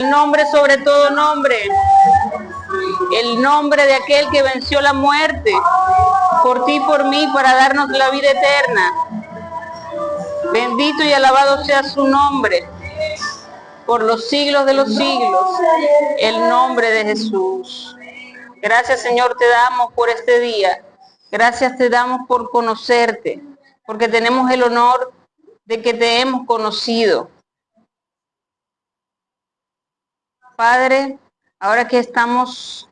El nombre sobre todo nombre, el nombre de aquel que venció la muerte, por ti y por mí, para darnos la vida eterna. Bendito y alabado sea su nombre, por los siglos de los siglos, el nombre de Jesús. Gracias, Señor, te damos por este día. Gracias te damos por conocerte, porque tenemos el honor de que te hemos conocido. Padre, ahora que estamos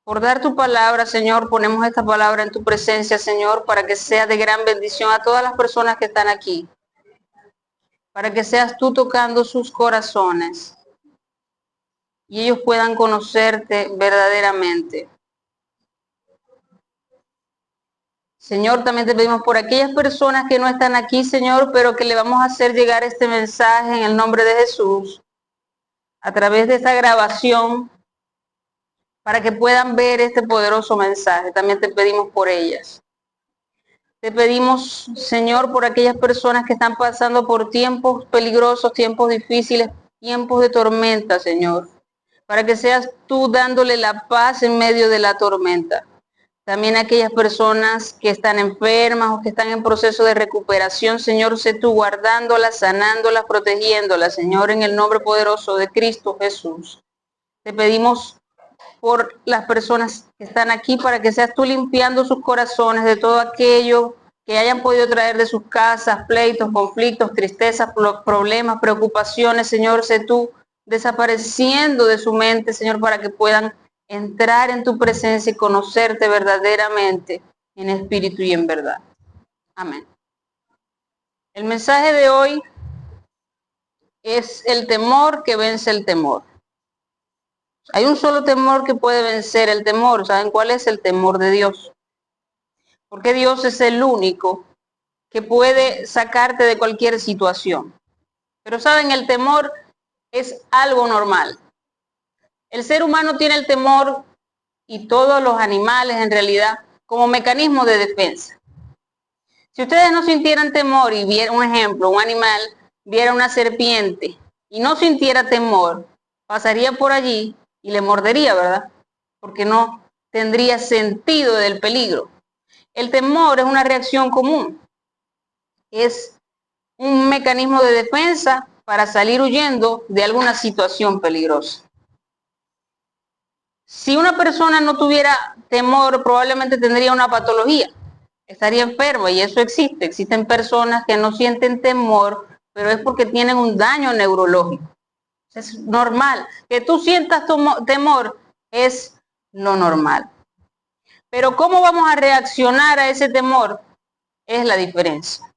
por dar tu palabra, Señor, ponemos esta palabra en tu presencia, Señor, para que sea de gran bendición a todas las personas que están aquí. Para que seas tú tocando sus corazones y ellos puedan conocerte verdaderamente. Señor, también te pedimos por aquellas personas que no están aquí, Señor, pero que le vamos a hacer llegar este mensaje en el nombre de Jesús, a través de esta grabación, para que puedan ver este poderoso mensaje. También te pedimos por ellas. Te pedimos, Señor, por aquellas personas que están pasando por tiempos peligrosos, tiempos difíciles, tiempos de tormenta, Señor, para que seas tú dándole la paz en medio de la tormenta. También aquellas personas que están enfermas o que están en proceso de recuperación, Señor, sé tú guardándolas, sanándolas, protegiéndolas, Señor, en el nombre poderoso de Cristo Jesús. Te pedimos por las personas que están aquí para que seas tú limpiando sus corazones de todo aquello que hayan podido traer de sus casas, pleitos, conflictos, tristezas, problemas, preocupaciones, Señor, sé tú desapareciendo de su mente, Señor, para que puedan entrar en tu presencia y conocerte verdaderamente en espíritu y en verdad. Amén. El mensaje de hoy es el temor que vence el temor. Hay un solo temor que puede vencer el temor. ¿Saben cuál es? El temor de Dios. Porque Dios es el único que puede sacarte de cualquier situación. Pero saben, el temor es algo normal. El ser humano tiene el temor, y todos los animales en realidad, como mecanismo de defensa. Si ustedes no sintieran temor y vieran un ejemplo, un animal viera una serpiente y no sintiera temor, pasaría por allí y le mordería, ¿verdad? Porque no tendría sentido del peligro. El temor es una reacción común. Es un mecanismo de defensa para salir huyendo de alguna situación peligrosa. Si una persona no tuviera temor, probablemente tendría una patología, estaría enferma, y eso existe. Existen personas que no sienten temor, pero es porque tienen un daño neurológico. Es normal. Que tú sientas temor es lo normal. Pero cómo vamos a reaccionar a ese temor es la diferencia.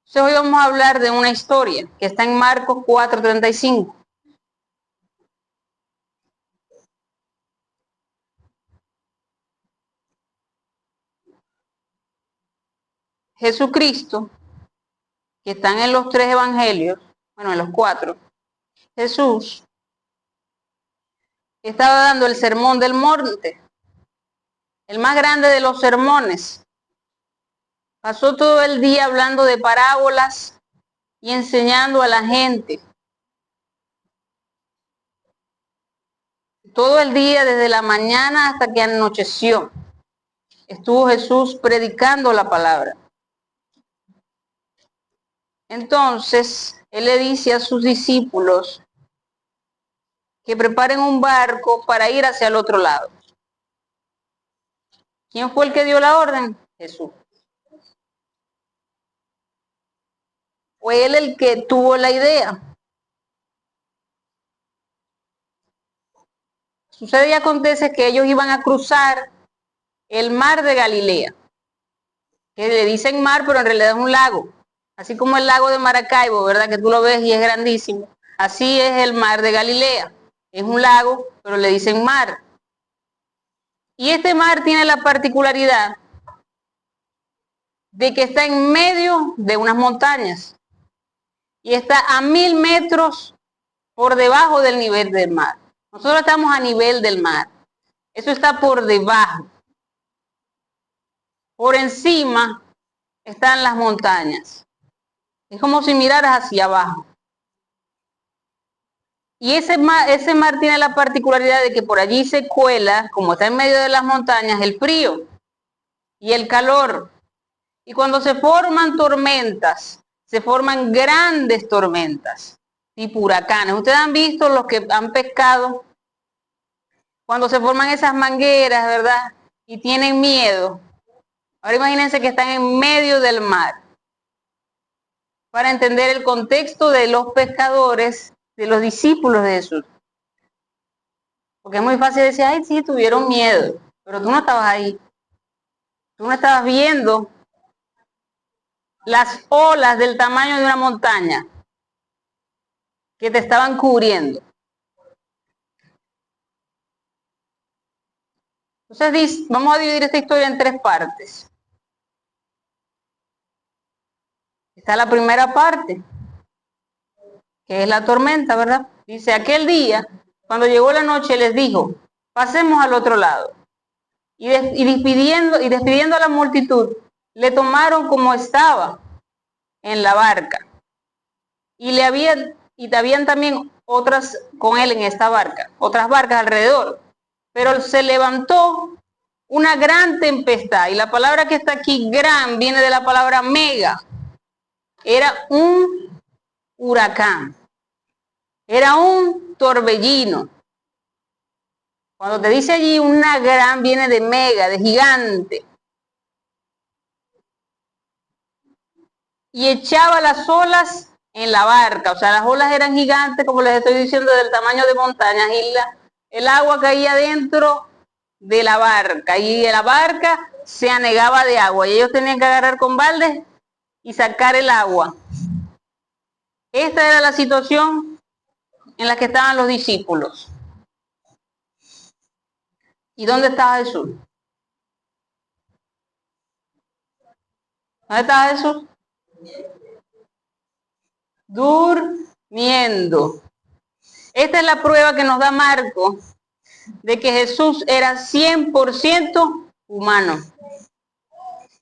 Entonces hoy vamos a hablar de una historia que está en Marcos 4:35. Jesucristo, que están en los 3 evangelios, bueno, en los 4, Jesús estaba dando el sermón del monte, el más grande de los sermones. Pasó todo el día hablando de parábolas y enseñando a la gente. Todo el día, desde la mañana hasta que anocheció, estuvo Jesús predicando la palabra. Entonces, él le dice a sus discípulos que preparen un barco para ir hacia el otro lado. ¿Quién fue el que dio la orden? Jesús. Fue él el que tuvo la idea. Sucede y acontece que ellos iban a cruzar el mar de Galilea, que le dicen mar, pero en realidad es un lago. Así como el lago de Maracaibo, ¿verdad? Que tú lo ves y es grandísimo. Así es el mar de Galilea. Es un lago, pero le dicen mar. Y este mar tiene la particularidad de que está en medio de unas montañas y está a 1000 metros por debajo del nivel del mar. Nosotros estamos a nivel del mar. Eso está por debajo. Por encima están las montañas. Es como si miraras hacia abajo. Y ese mar tiene la particularidad de que por allí se cuela, como está en medio de las montañas, el frío y el calor. Y cuando se forman tormentas, se forman grandes tormentas, tipo huracanes. Ustedes han visto los que han pescado, cuando se forman esas mangueras, ¿verdad? Y tienen miedo. Ahora imagínense que están en medio del mar. Para entender el contexto de los pescadores, de los discípulos de Jesús. Porque es muy fácil decir, ay, sí, tuvieron miedo, pero tú no estabas ahí. Tú no estabas viendo las olas del tamaño de una montaña que te estaban cubriendo. Entonces, vamos a dividir esta historia en 3 partes. Está la primera parte, que es la tormenta, ¿verdad? Dice, aquel día, cuando llegó la noche, les dijo, pasemos al otro lado. Y despidiendo a la multitud, le tomaron como estaba en la barca. Y habían también otras con él en esta barca, otras barcas alrededor. Pero se levantó una gran tempestad. Y la palabra que está aquí, gran, viene de la palabra mega. Era un huracán. Era un torbellino. Cuando te dice allí una gran, viene de mega, de gigante. Y echaba las olas en la barca. O sea, las olas eran gigantes, como les estoy diciendo, del tamaño de montañas. Y el agua caía dentro de la barca. Y la barca se anegaba de agua. Y ellos tenían que agarrar con baldes y sacar el agua. Esta era la situación en la que estaban los discípulos. ¿Y dónde estaba Jesús? ¿Dónde estaba Jesús? Durmiendo. Esta es la prueba que nos da Marcos de que Jesús era 100% humano.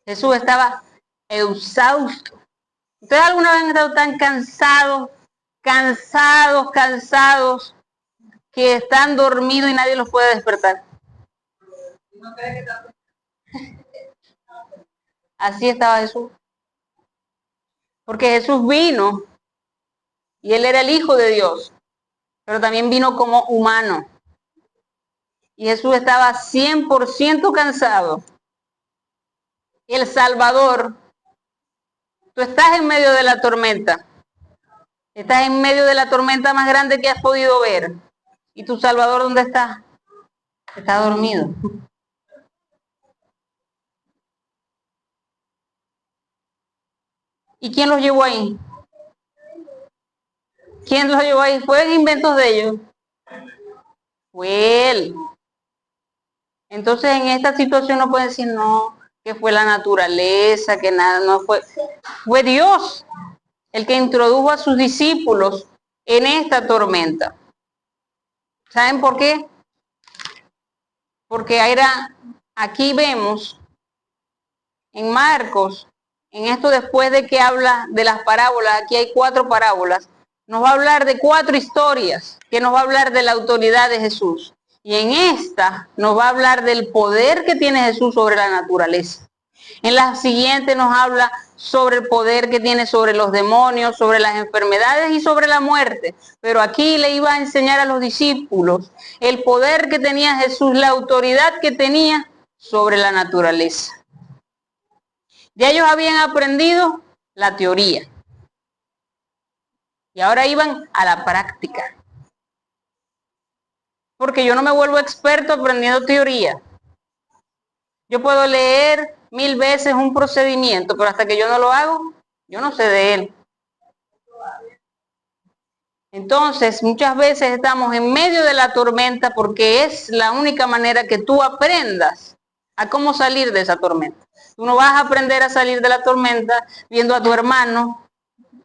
Jesús estaba exhausto. ¿Ustedes alguna vez han estado tan cansados, que están dormidos y nadie los puede despertar? Así estaba Jesús. Porque Jesús vino y él era el Hijo de Dios, pero también vino como humano. Y Jesús estaba 100% cansado. El Salvador, tú estás en medio de la tormenta. Estás en medio de la tormenta más grande que has podido ver. ¿Y tu Salvador dónde está? Está dormido. ¿Y quién los llevó ahí? ¿Quién los llevó ahí? ¿Fueron inventos de ellos? Fue Él. Entonces en esta situación no pueden decir no, que fue la naturaleza, que nada, no fue. Fue Dios el que introdujo a sus discípulos en esta tormenta. ¿Saben por qué? Porque aquí vemos en Marcos, en esto después de que habla de las parábolas, aquí hay 4 parábolas, nos va a hablar de 4 historias, que nos va a hablar de la autoridad de Jesús. Y en esta nos va a hablar del poder que tiene Jesús sobre la naturaleza. En la siguiente nos habla sobre el poder que tiene sobre los demonios, sobre las enfermedades y sobre la muerte. Pero aquí le iba a enseñar a los discípulos el poder que tenía Jesús, la autoridad que tenía sobre la naturaleza. Ya ellos habían aprendido la teoría. Y ahora iban a la práctica. Porque yo no me vuelvo experto aprendiendo teoría. Yo puedo leer 1000 veces un procedimiento, pero hasta que yo no lo hago, yo no sé de él. Entonces, muchas veces estamos en medio de la tormenta porque es la única manera que tú aprendas a cómo salir de esa tormenta. Tú no vas a aprender a salir de la tormenta viendo a tu hermano,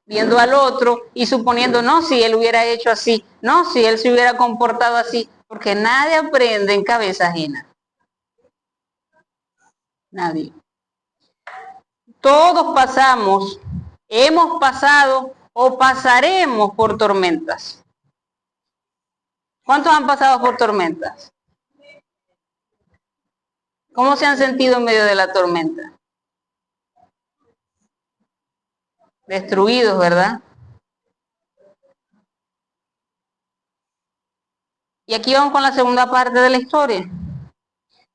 viendo al otro y suponiendo, no, si él hubiera hecho así, no, si él se hubiera comportado así, porque nadie aprende en cabeza ajena. Nadie. Todos pasamos, hemos pasado o pasaremos por tormentas. ¿Cuántos han pasado por tormentas? ¿Cómo se han sentido en medio de la tormenta? Destruidos, ¿verdad? Y aquí vamos con la segunda parte de la historia.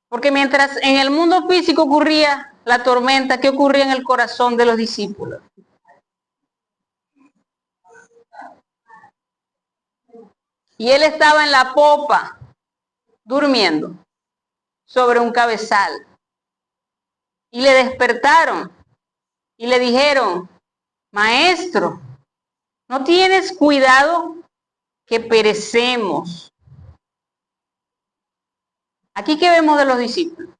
Porque mientras en el mundo físico ocurría la tormenta, ¿qué ocurría en el corazón de los discípulos? Y él estaba en la popa, durmiendo, sobre un cabezal. Y le despertaron y le dijeron, maestro, ¿no tienes cuidado que perecemos? Aquí que vemos de los discípulos,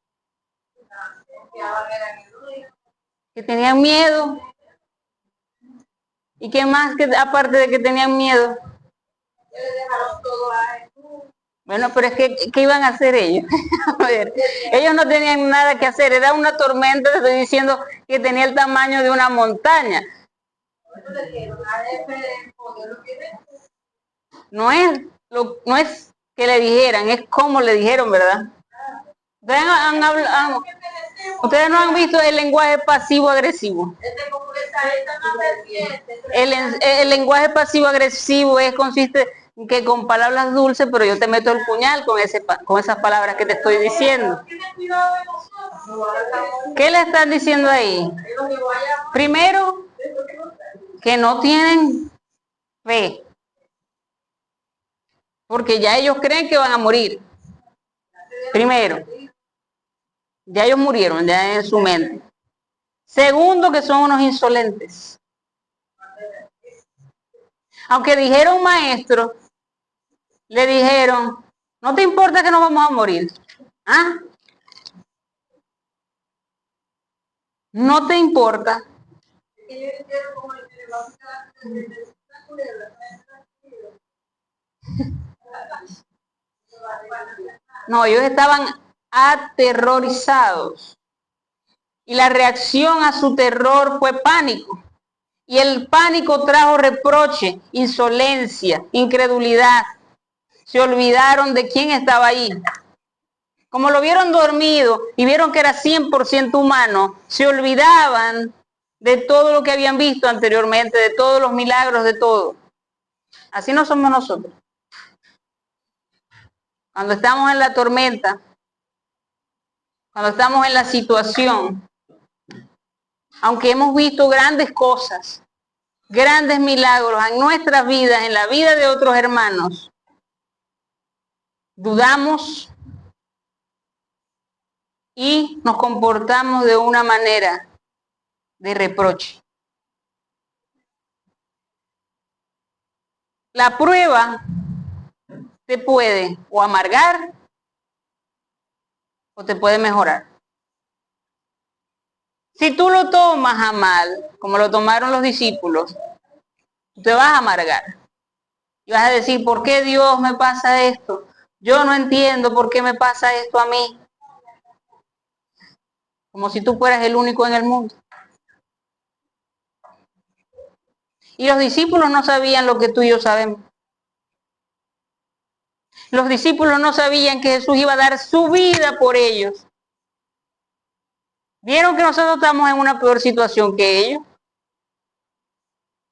que tenían miedo. ¿Y qué más que aparte de que tenían miedo? Bueno, pero es que, ¿qué iban a hacer ellos? A ver, ellos no tenían nada que hacer, era una tormenta, te estoy diciendo, que tenía el tamaño de una montaña. No es que le dijeran, es como le dijeron, ¿verdad? Ustedes no han visto el lenguaje pasivo-agresivo. El lenguaje pasivo-agresivo consiste en que con palabras dulces, pero yo te meto el puñal con esas palabras que te estoy diciendo. ¿Qué le están diciendo ahí? Primero, que no tienen fe, porque ya ellos creen que van a morir. Primero, ya ellos murieron, ya en su mente. Segundo, que son unos insolentes. Aunque dijeron maestro, le dijeron, ¿no te importa que nos vamos a morir? ¿Ah? ¿No te importa? No, ellos estaban aterrorizados. Y la reacción a su terror fue pánico. Y el pánico trajo reproche, insolencia, incredulidad. Se olvidaron de quién estaba ahí. Como lo vieron dormido y vieron que era 100% humano, se olvidaban de todo lo que habían visto anteriormente, de todos los milagros, de todo. Así no somos nosotros. Cuando estamos en la tormenta, cuando estamos en la situación, aunque hemos visto grandes cosas, grandes milagros en nuestras vidas, en la vida de otros hermanos, dudamos y nos comportamos de una manera de reproche. La prueba te puede o amargar o te puede mejorar. Si tú lo tomas a mal, como lo tomaron los discípulos, te vas a amargar. Y vas a decir, ¿por qué Dios me pasa esto? Yo no entiendo por qué me pasa esto a mí. Como si tú fueras el único en el mundo. Y los discípulos no sabían lo que tú y yo sabemos. Los discípulos no sabían que Jesús iba a dar su vida por ellos. ¿Vieron que nosotros estamos en una peor situación que ellos?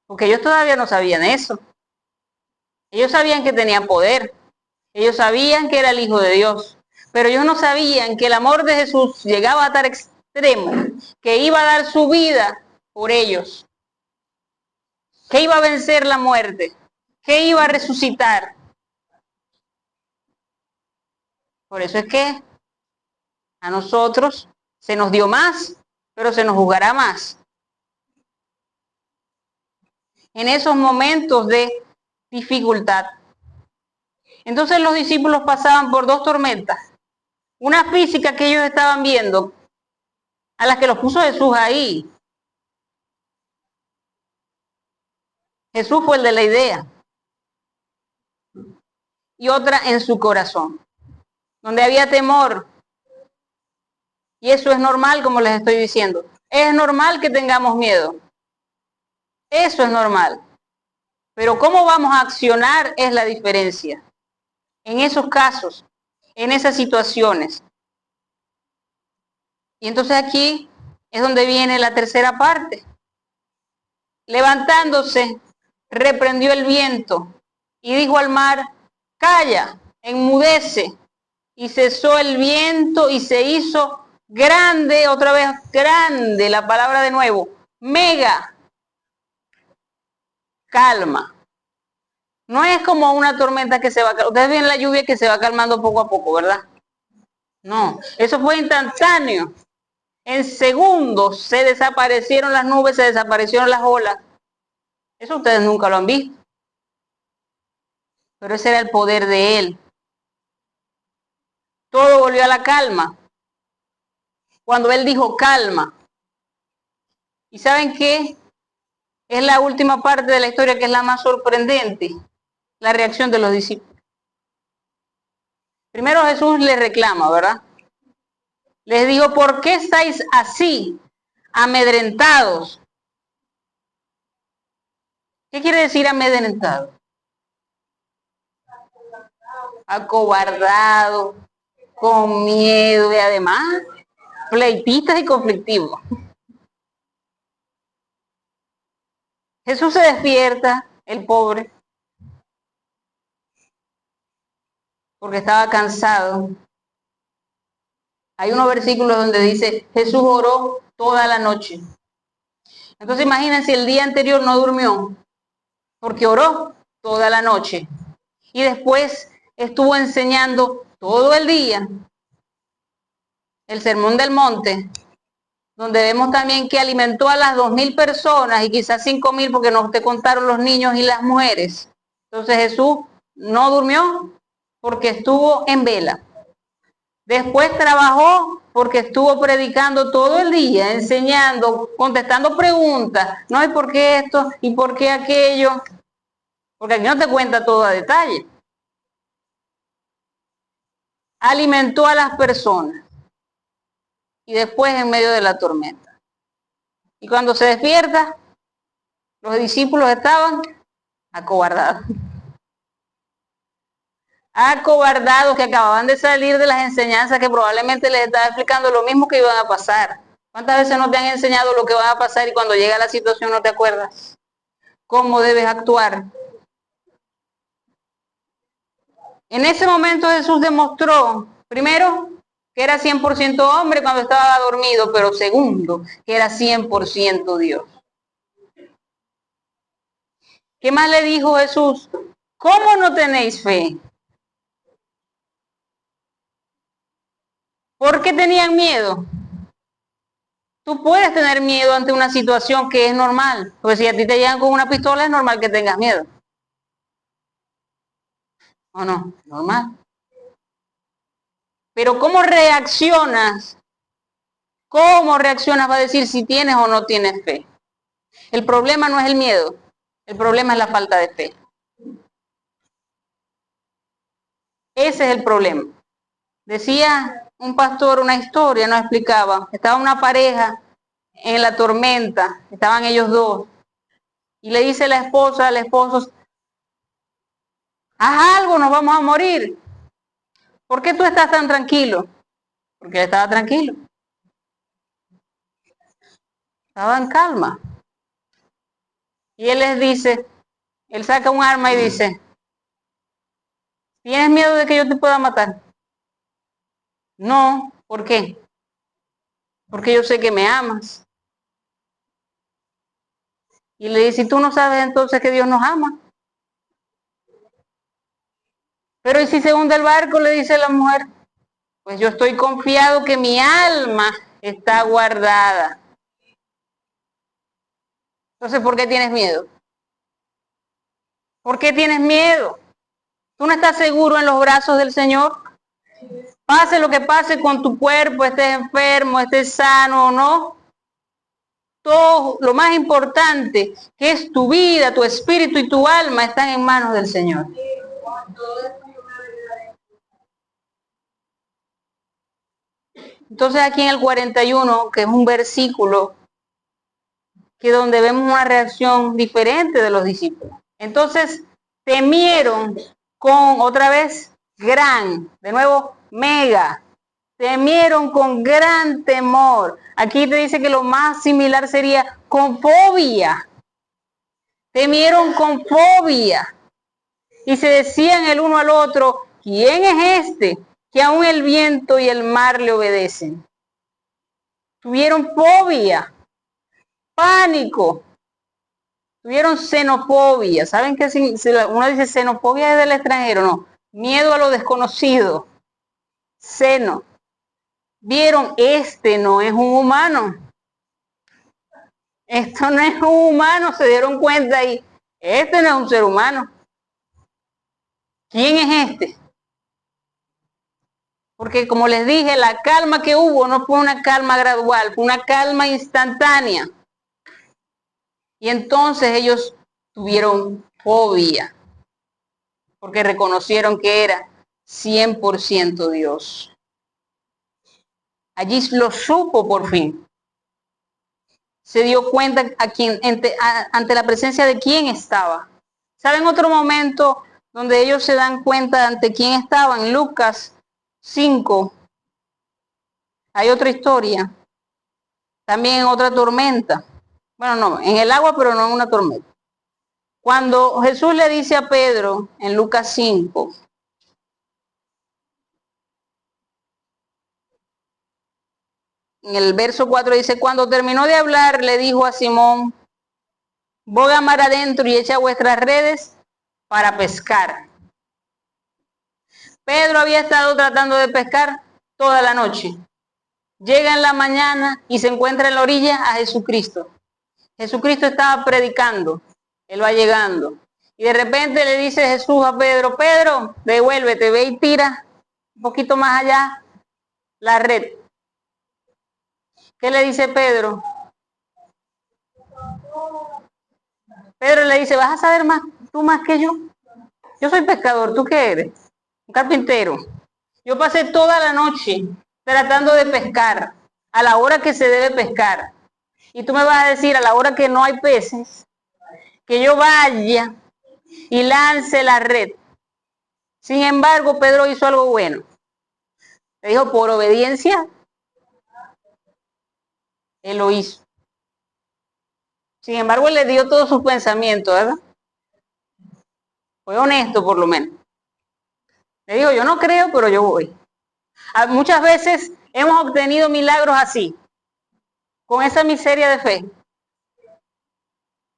Porque ellos todavía no sabían eso. Ellos sabían que tenían poder. Ellos sabían que era el Hijo de Dios. Pero ellos no sabían que el amor de Jesús llegaba a tal extremo que iba a dar su vida por ellos. Que iba a vencer la muerte. Que iba a resucitar. Por eso es que a nosotros se nos dio más, pero se nos juzgará más. En esos momentos de dificultad. Entonces los discípulos pasaban por dos tormentas. Una física que ellos estaban viendo, a las que los puso Jesús ahí. Jesús fue el de la idea. Y otra en su corazón, donde había temor. Y eso es normal, como les estoy diciendo. Es normal que tengamos miedo. Eso es normal. Pero cómo vamos a accionar es la diferencia. en esos casos, en esas situaciones. Y entonces aquí es donde viene la tercera parte. Levantándose, reprendió el viento y dijo al mar, calla, enmudece. Y cesó el viento y se hizo grande, otra vez grande, la palabra de nuevo, mega, calma. No es como una tormenta que se va, ustedes ven la lluvia que se va calmando poco a poco, ¿verdad? No, eso fue instantáneo. En segundos se desaparecieron las nubes, se desaparecieron las olas. Eso ustedes nunca lo han visto. Pero ese era el poder de él. Todo volvió a la calma. Cuando él dijo calma. ¿Y saben qué? Es la última parte de la historia que es la más sorprendente. La reacción de los discípulos. Primero Jesús les reclama, ¿verdad? Les digo, ¿por qué estáis así, amedrentados? ¿Qué quiere decir amedrentado? Acobardado, con miedo y además pleitistas y conflictivos. Jesús se despierta, el pobre, porque estaba cansado. Hay unos versículos donde dice, Jesús oró toda la noche. Entonces imagínense, el día anterior no durmió, porque oró toda la noche. Y después estuvo enseñando todo el día el Sermón del Monte, donde vemos también que alimentó a las 2.000 personas y quizás 5.000 porque no te contaron los niños y las mujeres. Entonces Jesús no durmió porque estuvo en vela. Después trabajó porque estuvo predicando todo el día, enseñando, contestando preguntas. No, ¿y por qué esto? ¿Y por qué aquello? Porque aquí no te cuenta todo a detalle. Alimentó a las personas. Y después en medio de la tormenta. Y cuando se despierta, los discípulos estaban acobardados. Acobardados, que acababan de salir de las enseñanzas que probablemente les estaba explicando lo mismo que iban a pasar. ¿Cuántas veces no te han enseñado lo que va a pasar y cuando llega la situación no te acuerdas? ¿Cómo debes actuar? En ese momento Jesús demostró, primero, que era 100% hombre cuando estaba dormido, pero segundo, que era 100% Dios. ¿Qué más le dijo Jesús? ¿Cómo no tenéis fe? ¿Por qué tenían miedo? Tú puedes tener miedo ante una situación que es normal, porque si a ti te llegan con una pistola es normal que tengas miedo. ¿O no? Normal. Pero ¿cómo reaccionas? ¿Cómo reaccionas va a decir si tienes o no tienes fe? El problema no es el miedo, el problema es la falta de fe. Ese es el problema. Decía un pastor una historia, nos explicaba, estaba una pareja en la tormenta, estaban ellos dos, y le dice la esposa al esposo, haz algo, nos vamos a morir. ¿Por qué tú estás tan tranquilo? Porque él estaba tranquilo. Estaba en calma. Y él les dice, él saca un arma y dice, ¿tienes miedo de que yo te pueda matar? No, ¿por qué? Porque yo sé que me amas. Y le dice, ¿y tú no sabes entonces que Dios nos ama? Pero ¿y si se hunde el barco? Le dice la mujer. Pues yo estoy confiado que mi alma está guardada. Entonces, ¿por qué tienes miedo? ¿Por qué tienes miedo? ¿Tú no estás seguro en los brazos del Señor? Pase lo que pase con tu cuerpo, estés enfermo, estés sano o no. Todo lo más importante, que es tu vida, tu espíritu y tu alma, están en manos del Señor. Entonces aquí en el 41, que es un versículo que donde vemos una reacción diferente de los discípulos. Entonces temieron con otra vez gran, de nuevo, mega. Temieron con gran temor. Aquí te dice que lo más similar sería con fobia. Temieron con fobia. Y se decían el uno al otro, ¿quién es este que aún el viento y el mar le obedecen? Tuvieron fobia, pánico, tuvieron xenofobia. ¿Saben qué? Si uno dice xenofobia es del extranjero, no. Miedo a lo desconocido. Xeno. Vieron, este no es un humano. Esto no es un humano, se dieron cuenta y este no es un ser humano. ¿Quién es este? Porque como les dije, la calma que hubo no fue una calma gradual, fue una calma instantánea. Y entonces ellos tuvieron fobia, porque reconocieron que era 100% Dios. Allí lo supo por fin. Se dio cuenta ante la presencia de quién estaba. ¿Saben otro momento donde ellos se dan cuenta ante quién estaban? En Lucas 5 hay otra historia, también en otra tormenta. Bueno, no, en el agua, pero no en una tormenta. Cuando Jesús le dice a Pedro en Lucas 5, en el verso 4 dice, cuando terminó de hablar, le dijo a Simón, boga mar adentro y echa vuestras redes para pescar. Pedro había estado tratando de pescar toda la noche. Llega en la mañana y se encuentra en la orilla a Jesucristo. Jesucristo estaba predicando, él va llegando. Y de repente le dice Jesús a Pedro, Pedro, devuélvete, ve y tira un poquito más allá la red. ¿Qué le dice Pedro? Pedro le dice, vas a saber más, tú más que yo. Yo soy pescador, ¿tú qué eres? Un carpintero. Yo pasé toda la noche tratando de pescar a la hora que se debe pescar. Y tú me vas a decir a la hora que no hay peces, que yo vaya y lance la red. Sin embargo, Pedro hizo algo bueno. Le dijo, por obediencia, él lo hizo. Sin embargo, él le dio todos sus pensamientos, ¿verdad? Fue honesto por lo menos. Le dijo, yo no creo, pero yo voy. Muchas veces hemos obtenido milagros así, con esa miseria de fe.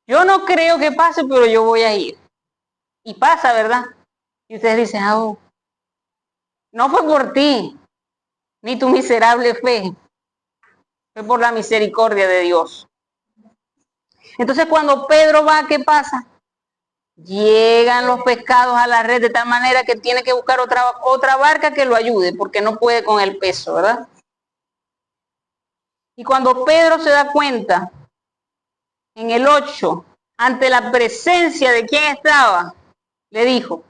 Yo no creo que pase, pero yo voy a ir. Y pasa, ¿verdad? Y ustedes dicen, no fue por ti, ni tu miserable fe. Fue por la misericordia de Dios. Entonces cuando Pedro va, ¿qué pasa? Llegan los pescados a la red de tal manera que tiene que buscar otra barca que lo ayude, porque no puede con el peso, ¿verdad? Y cuando Pedro se da cuenta, en el 8, ante la presencia de quien estaba, le dijo,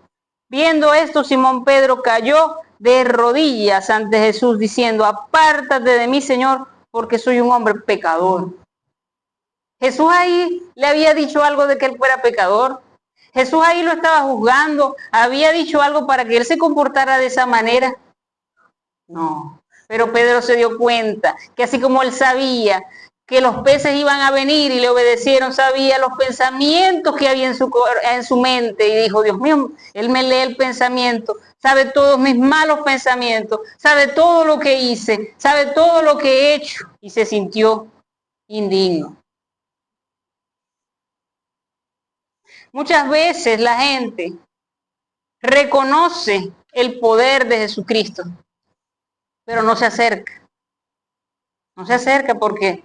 viendo esto, Simón Pedro cayó de rodillas ante Jesús, diciendo, apártate de mí, Señor, porque soy un hombre pecador. Jesús ahí le había dicho algo de que él fuera pecador. Jesús ahí lo estaba juzgando. ¿Había dicho algo para que él se comportara de esa manera? No. Pero Pedro se dio cuenta que así como él sabía que los peces iban a venir y le obedecieron, sabía los pensamientos que había en su mente y dijo, Dios mío, él me lee el pensamiento, sabe todos mis malos pensamientos, sabe todo lo que hice, sabe todo lo que he hecho y se sintió indigno. Muchas veces la gente reconoce el poder de Jesucristo, pero no se acerca. No se acerca porque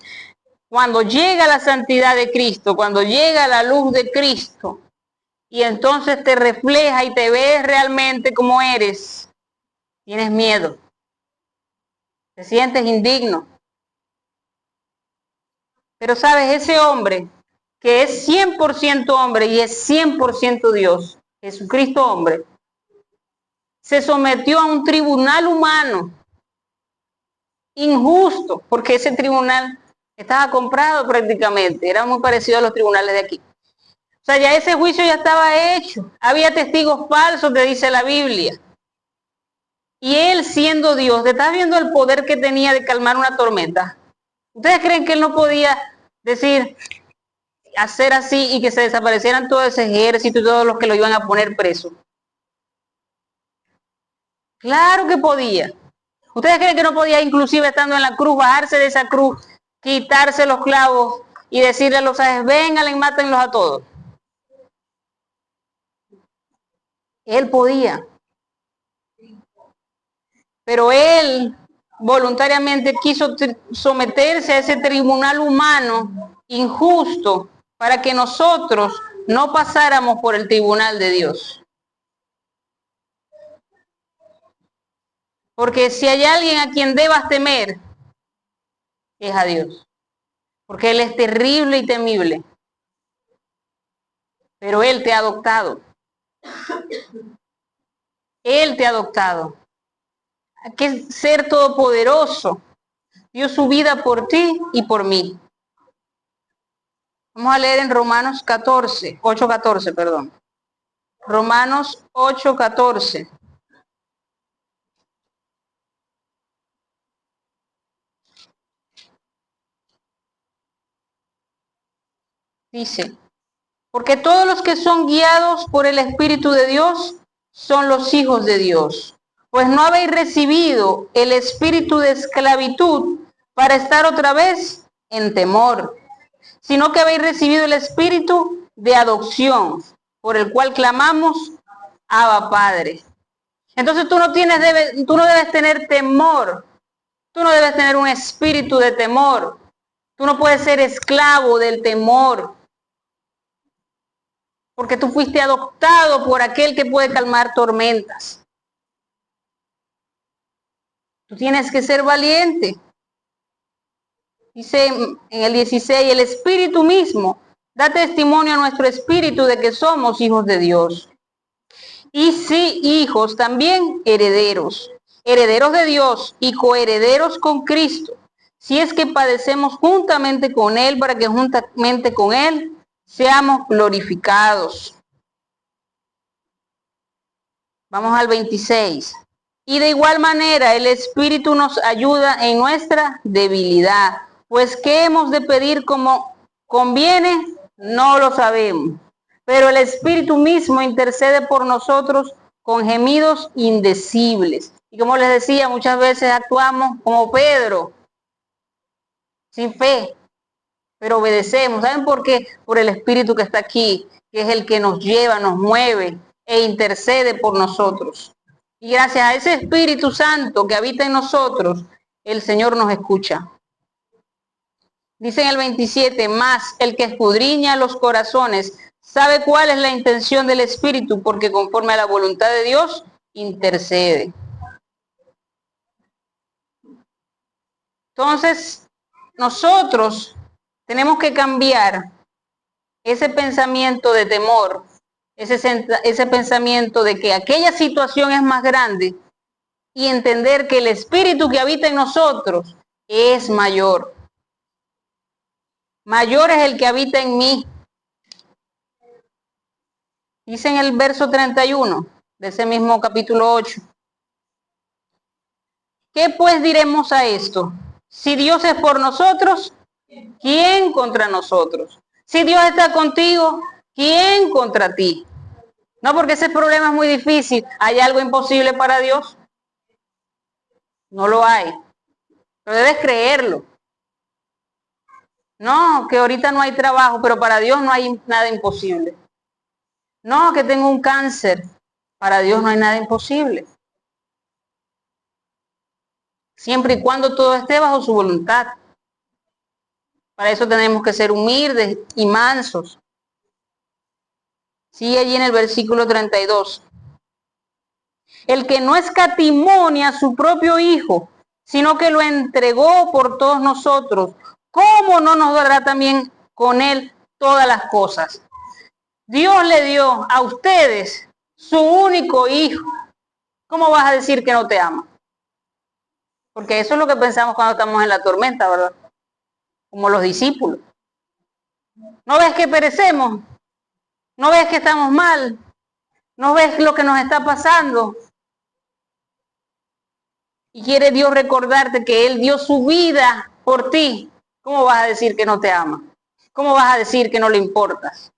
cuando llega la santidad de Cristo, cuando llega la luz de Cristo, y entonces te refleja y te ves realmente como eres, tienes miedo, te sientes indigno. Pero sabes, ese hombre que es 100% hombre y es 100% Dios, Jesucristo hombre, se sometió a un tribunal humano injusto, porque ese tribunal estaba comprado prácticamente, era muy parecido a los tribunales de aquí. O sea, ya ese juicio ya estaba hecho, había testigos falsos que dice la Biblia. Y él, siendo Dios, ¿te estás viendo el poder que tenía de calmar una tormenta? ¿Ustedes creen que él no podía decir, hacer así y que se desaparecieran todo ese ejército y todos los que lo iban a poner preso? Claro que podía. ¿Ustedes creen que no podía, inclusive estando en la cruz, bajarse de esa cruz, quitarse los clavos y decirle a los ángeles, vengan y mátenlos a todos? Él podía. Pero él voluntariamente quiso someterse a ese tribunal humano injusto para que nosotros no pasáramos por el tribunal de Dios. Porque si hay alguien a quien debas temer, es a Dios. Porque Él es terrible y temible. Pero Él te ha adoptado. Él te ha adoptado. Que ser todopoderoso dio su vida por ti y por mí. Vamos a leer en Romanos 8:14, perdón. Romanos 8:14. Dice, porque todos los que son guiados por el Espíritu de Dios son los hijos de Dios. Pues no habéis recibido el espíritu de esclavitud para estar otra vez en temor, sino que habéis recibido el espíritu de adopción, por el cual clamamos, Abba Padre. Entonces tú no debes tener temor, tú no debes tener un espíritu de temor, tú no puedes ser esclavo del temor, porque tú fuiste adoptado por aquel que puede calmar tormentas. Tú tienes que ser valiente. Dice en el 16, el Espíritu mismo da testimonio a nuestro espíritu de que somos hijos de Dios. Y si hijos, también herederos, herederos de Dios y coherederos con Cristo, si es que padecemos juntamente con Él, para que juntamente con Él seamos glorificados. Vamos al 26. Y de igual manera el Espíritu nos ayuda en nuestra debilidad, pues ¿qué hemos de pedir como conviene? No lo sabemos. Pero el Espíritu mismo intercede por nosotros con gemidos indecibles. Y como les decía, muchas veces actuamos como Pedro, sin fe, pero obedecemos. ¿Saben por qué? Por el Espíritu que está aquí, que es el que nos lleva, nos mueve e intercede por nosotros. Y gracias a ese Espíritu Santo que habita en nosotros, el Señor nos escucha. Dice en el 27, más el que escudriña los corazones sabe cuál es la intención del Espíritu, porque conforme a la voluntad de Dios, intercede. Entonces, nosotros tenemos que cambiar ese pensamiento de temor, ese pensamiento de que aquella situación es más grande y entender que el Espíritu que habita en nosotros es mayor. Mayor es el que habita en mí. Dice en el verso 31 de ese mismo capítulo 8. ¿Qué pues diremos a esto? Si Dios es por nosotros, ¿quién contra nosotros? Si Dios está contigo, ¿quién contra ti? No, porque ese problema es muy difícil. ¿Hay algo imposible para Dios? No lo hay. Pero debes creerlo. No, que ahorita no hay trabajo, pero para Dios no hay nada imposible. No, que tengo un cáncer. Para Dios no hay nada imposible. Siempre y cuando todo esté bajo su voluntad. Para eso tenemos que ser humildes y mansos. Sigue allí en el versículo 32. El que no escatimó a su propio Hijo, sino que lo entregó por todos nosotros, ¿cómo no nos dará también con Él todas las cosas? Dios le dio a ustedes su único Hijo. ¿Cómo vas a decir que no te ama? Porque eso es lo que pensamos cuando estamos en la tormenta, ¿verdad? Como los discípulos. ¿No ves que perecemos? ¿No ves que estamos mal? ¿No ves lo que nos está pasando? y quiere Dios recordarte que Él dio su vida por ti, ¿cómo vas a decir que no te ama? ¿Cómo vas a decir que no le importas?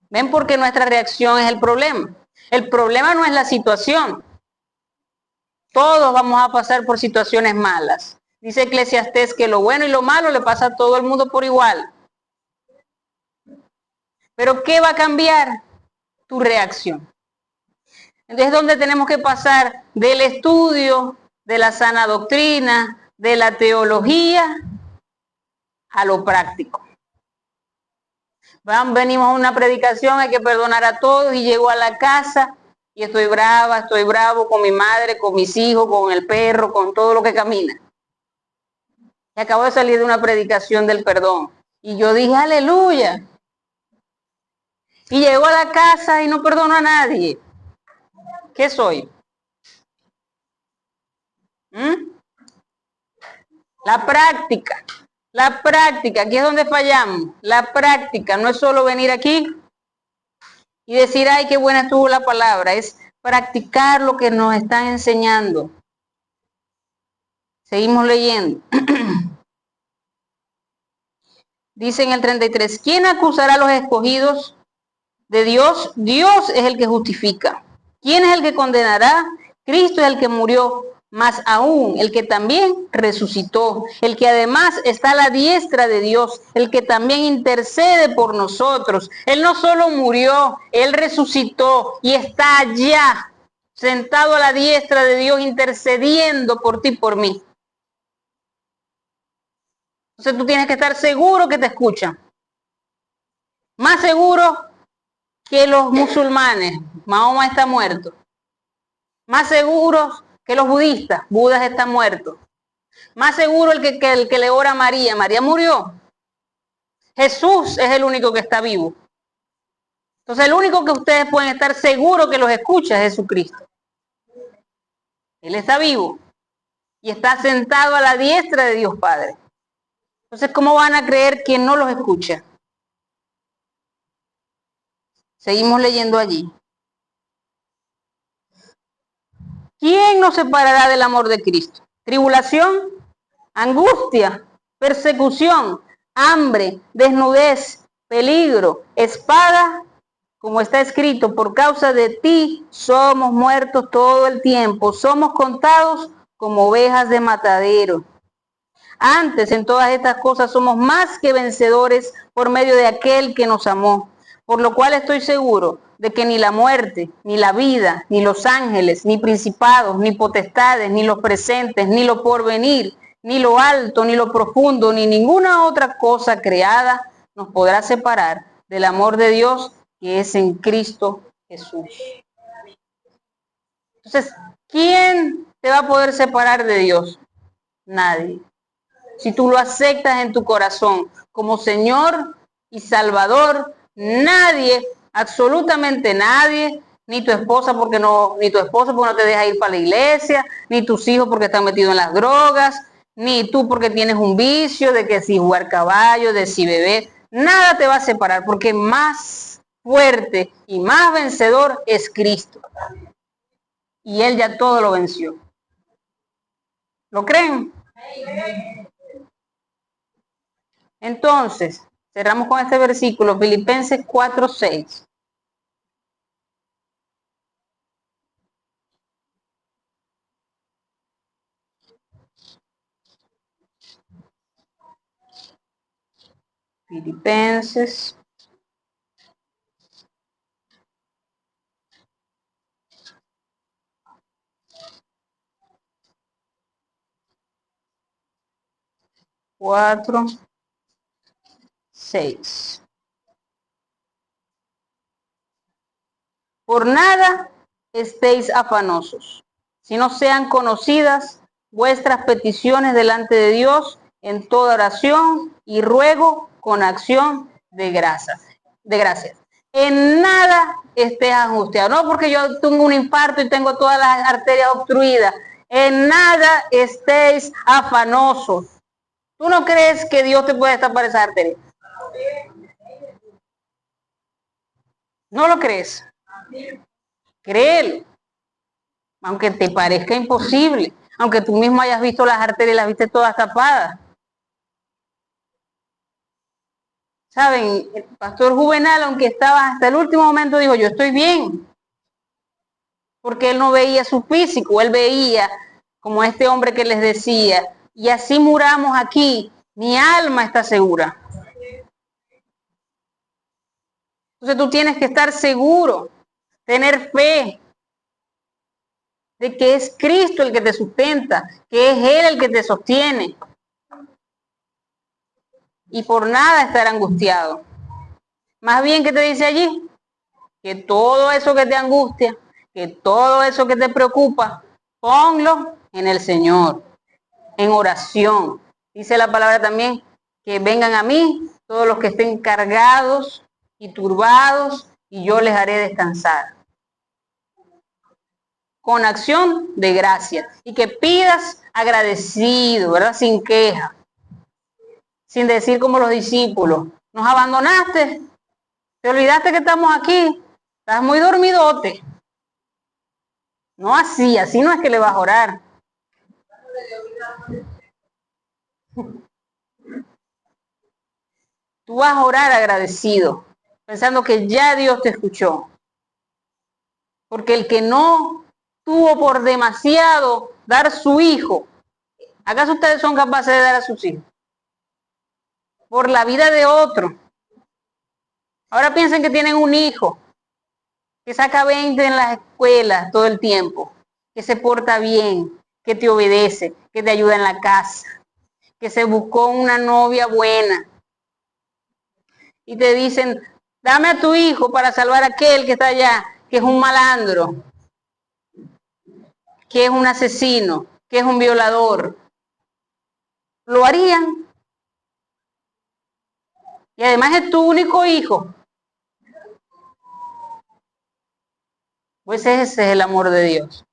¿Ven por qué nuestra reacción es el problema? El problema no es la situación. Todos vamos a pasar por situaciones malas. Dice Eclesiastés que lo bueno y lo malo le pasa a todo el mundo por igual. Pero ¿qué va a cambiar? Tu reacción. Entonces es donde tenemos que pasar del estudio, de la sana doctrina, de la teología, a lo práctico. Venimos a una predicación, hay que perdonar a todos, y llego a la casa y estoy brava, estoy bravo con mi madre, con mis hijos, con el perro, con todo lo que camina. Y acabo de salir de una predicación del perdón. Y yo dije, aleluya. Y llego a la casa y no perdono a nadie. ¿Qué soy? La práctica. La práctica, aquí es donde fallamos. La práctica, no es solo venir aquí y decir, ay, qué buena estuvo la palabra. Es practicar lo que nos están enseñando. Seguimos leyendo. Dice en el 33, ¿quién acusará a los escogidos de Dios? Dios es el que justifica. ¿Quién es el que condenará? Cristo es el que murió, más aún el que también resucitó, el que además está a la diestra de Dios, el que también intercede por nosotros. Él no solo murió, Él resucitó y está allá, sentado a la diestra de Dios, intercediendo por ti y por mí. Entonces tú tienes que estar seguro que te escuchan. Más seguro que los musulmanes. Mahoma está muerto. Más seguro que los budistas. Budas está muerto. Más seguro el que le ora a María. María murió. Jesús es el único que está vivo. Entonces el único que ustedes pueden estar seguros que los escucha es Jesucristo. Él está vivo. Y está sentado a la diestra de Dios Padre. Entonces, ¿cómo van a creer que no los escucha? Seguimos leyendo allí. ¿Quién nos separará del amor de Cristo? ¿Tribulación? ¿Angustia? ¿Persecución? ¿Hambre? ¿Desnudez? ¿Peligro? ¿Espada? Como está escrito, por causa de ti somos muertos todo el tiempo, somos contados como ovejas de matadero. Antes, en todas estas cosas, somos más que vencedores por medio de aquel que nos amó. Por lo cual estoy seguro de que ni la muerte, ni la vida, ni los ángeles, ni principados, ni potestades, ni los presentes, ni lo porvenir, ni lo alto, ni lo profundo, ni ninguna otra cosa creada nos podrá separar del amor de Dios que es en Cristo Jesús. Entonces, ¿quién te va a poder separar de Dios? Nadie. Si tú lo aceptas en tu corazón como Señor y Salvador, nadie, absolutamente nadie, ni tu esposa porque no, ni tu esposo porque no te deja ir para la iglesia, ni tus hijos porque están metidos en las drogas, ni tú porque tienes un vicio de que si jugar caballo, de si beber, nada te va a separar porque más fuerte y más vencedor es Cristo. Y Él ya todo lo venció. ¿Lo creen? Entonces, cerramos con este versículo, Filipenses 4:6. Filipenses 4:6. Por nada estéis afanosos, sino sean conocidas vuestras peticiones delante de Dios en toda oración y ruego con acción de gracias. En nada estés angustiado, no porque yo tengo un infarto y tengo todas las arterias obstruidas. En nada estéis afanosos. ¿Tú no crees que Dios te puede destapar esa arteria? ¿No lo crees? Créelo. aunque te parezca imposible, aunque tú mismo hayas visto las arterias y las viste todas tapadas. Saben, el pastor Juvenal, aunque estaba hasta el último momento, dijo, yo estoy bien, porque él no veía su físico, él veía como este hombre que les decía, y así muramos aquí, mi alma está segura. Entonces tú tienes que estar seguro, tener fe de que es Cristo el que te sustenta, que es Él el que te sostiene. Y por nada estar angustiado. Más bien, ¿qué te dice allí? Que todo eso que te angustia, que todo eso que te preocupa, ponlo en el Señor, en oración. Dice la palabra también, que vengan a mí todos los que estén cargados y turbados, y yo les haré descansar. Con acción de gracia. Y que pidas agradecido, ¿verdad? Sin queja. Sin decir como los discípulos, nos abandonaste, te olvidaste que estamos aquí, estás muy dormidote. No así, así no es que le vas a orar. Tú vas a orar agradecido, pensando que ya Dios te escuchó. Porque el que no tuvo por demasiado dar su hijo, ¿acaso ustedes son capaces de dar a sus hijos? Por la vida de otro. Ahora piensen que tienen un hijo que saca 20 en las escuelas todo el tiempo, que se porta bien, que te obedece, que te ayuda en la casa, que se buscó una novia buena. Y te dicen, dame a tu hijo para salvar a aquel que está allá, que es un malandro, que es un asesino, que es un violador. ¿Lo harían? Y además es tu único hijo. Pues ese es el amor de Dios.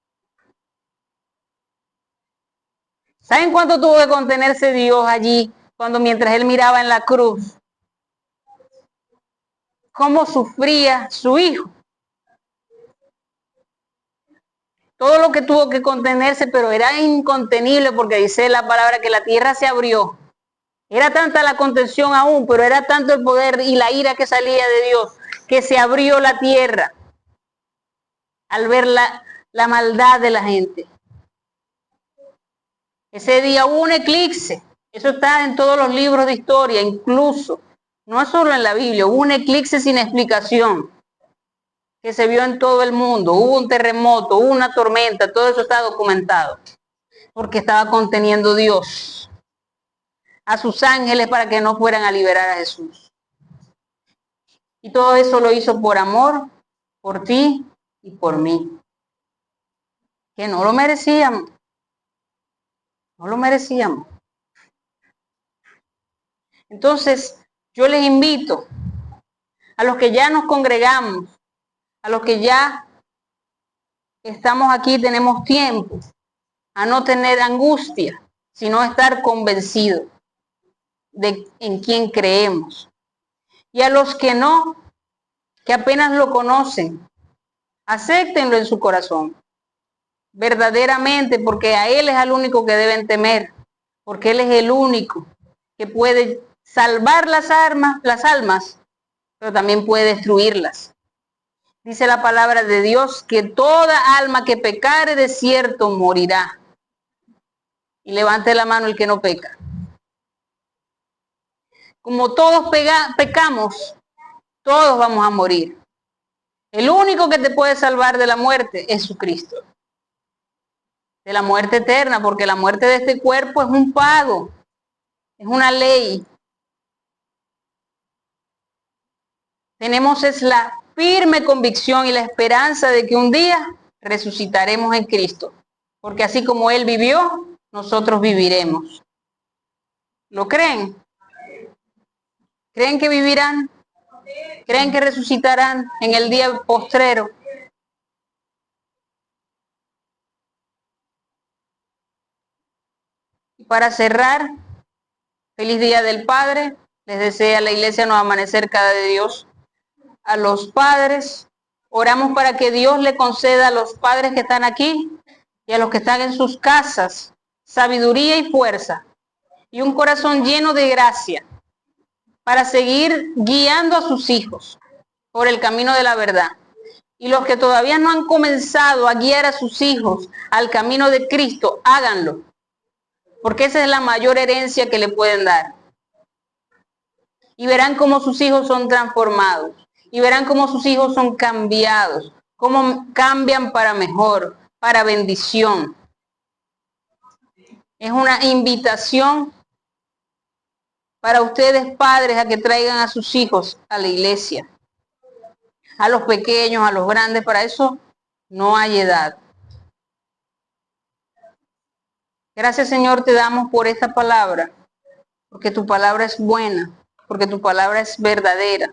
¿Saben cuánto tuvo que contenerse Dios allí cuando mientras él miraba en la cruz? ¿Cómo sufría su hijo? Todo lo que tuvo que contenerse, pero era incontenible porque dice la palabra que la tierra se abrió. Era tanta la contención aún, pero era tanto el poder y la ira que salía de Dios, que se abrió la tierra al ver la maldad de la gente. Ese día hubo un eclipse. Eso está en todos los libros de historia, incluso. No es solo en la Biblia. Hubo un eclipse sin explicación que se vio en todo el mundo. Hubo un terremoto, hubo una tormenta. Todo eso está documentado. Porque estaba conteniendo Dios a sus ángeles para que no fueran a liberar a Jesús. Y todo eso lo hizo por amor, por ti y por mí. Que no lo merecíamos. No lo merecíamos. Entonces, yo les invito a los que ya nos congregamos, a los que ya estamos aquí, tenemos tiempo, a no tener angustia, sino estar convencidos de en quién creemos. Y a los que no, que apenas lo conocen, acéptenlo en su corazón, verdaderamente, porque a Él es el único que deben temer, porque Él es el único que puede salvar las almas, pero también puede destruirlas. Dice la palabra de Dios que toda alma que pecare de cierto morirá. Y levante la mano el que no peca. Como todos pecamos, todos vamos a morir. El único que te puede salvar de la muerte es Jesucristo. De la muerte eterna, porque la muerte de este cuerpo es un pago, es una ley. Tenemos es la firme convicción y la esperanza de que un día resucitaremos en Cristo, porque así como Él vivió, nosotros viviremos. ¿Lo creen? ¿Creen que vivirán? ¿Creen que resucitarán en el día postrero? Y para cerrar, feliz Día del Padre. Les desea la Iglesia Nuevo Amanecer cada de Dios. A los padres, oramos para que Dios le conceda a los padres que están aquí y a los que están en sus casas sabiduría y fuerza y un corazón lleno de gracia para seguir guiando a sus hijos por el camino de la verdad. Y los que todavía no han comenzado a guiar a sus hijos al camino de Cristo, háganlo, porque esa es la mayor herencia que le pueden dar. Y verán cómo sus hijos son transformados, y verán cómo sus hijos son cambiados, cómo cambian para mejor, para bendición. Es una invitación para ustedes padres a que traigan a sus hijos a la iglesia, a los pequeños, a los grandes. Para eso no hay edad. Gracias, Señor, te damos por esta palabra, porque tu palabra es buena, porque tu palabra es verdadera,